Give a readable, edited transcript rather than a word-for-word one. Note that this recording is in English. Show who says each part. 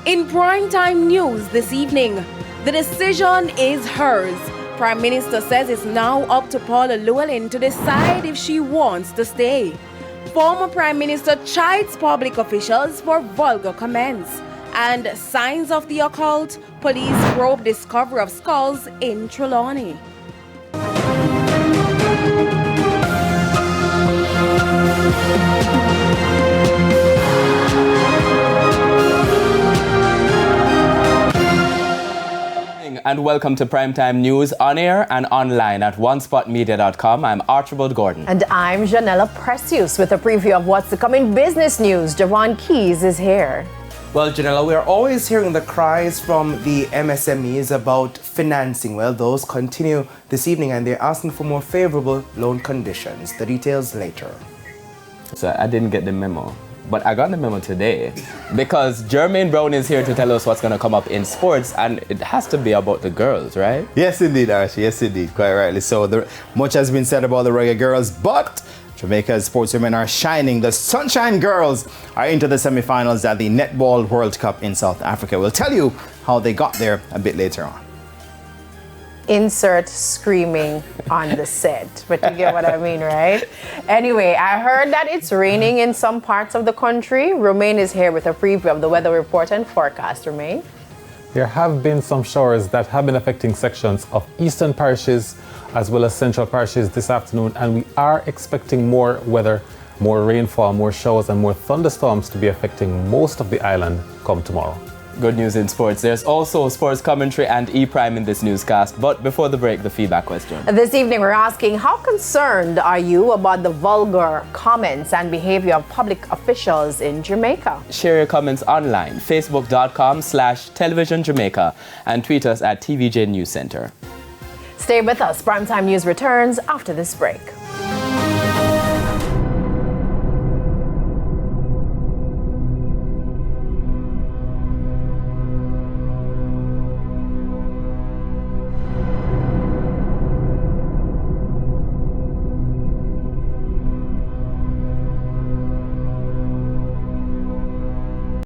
Speaker 1: In primetime news this evening, the decision is hers. Prime Minister says it's now up to Paula Llewellyn to decide if she wants to stay. Former Prime Minister chides public officials for vulgar comments. And signs of the occult, police probe discovery of skulls in Trelawney.
Speaker 2: And welcome to Primetime News on air and online at onespotmedia.com. I'm Archibald Gordon.
Speaker 3: And I'm Janella Precious with a preview of what's to come in business news. Javon Keys is here.
Speaker 4: Well, Janella, we are always hearing the cries from the MSMEs about financing. Well, those continue this evening and they're asking for more favorable loan conditions. The details later.
Speaker 2: So I didn't get the memo, but I got the memo today because Jermaine Brown is here to tell us what's going to come up in sports, and it has to be about the girls, right?
Speaker 5: Yes, indeed, Archie. Yes, indeed. Quite rightly so. Much has been said about the reggae girls, but Jamaica's sportswomen are shining. The Sunshine Girls are into the semi-finals at the Netball World Cup in South Africa. We'll tell you how they got there a bit later on.
Speaker 3: Insert screaming on the set, but you get what I mean, right? Anyway, I heard that it's raining in some parts of the country. Romain is here with a preview of the weather report and forecast. Romain?
Speaker 6: There have been some showers that have been affecting sections of eastern parishes as well as central parishes this afternoon, and we are expecting more weather, more rainfall, more showers and more thunderstorms to be affecting most of the island come tomorrow.
Speaker 2: Good news in sports. There's also sports commentary and E-Prime in this newscast. But before the break, the feedback question.
Speaker 3: This evening, we're asking, how concerned are you about the vulgar comments and behavior of public officials in Jamaica?
Speaker 2: Share your comments online, facebook.com/television Jamaica, and tweet us at TVJ News Center.
Speaker 3: Stay with us. Primetime News returns after this break.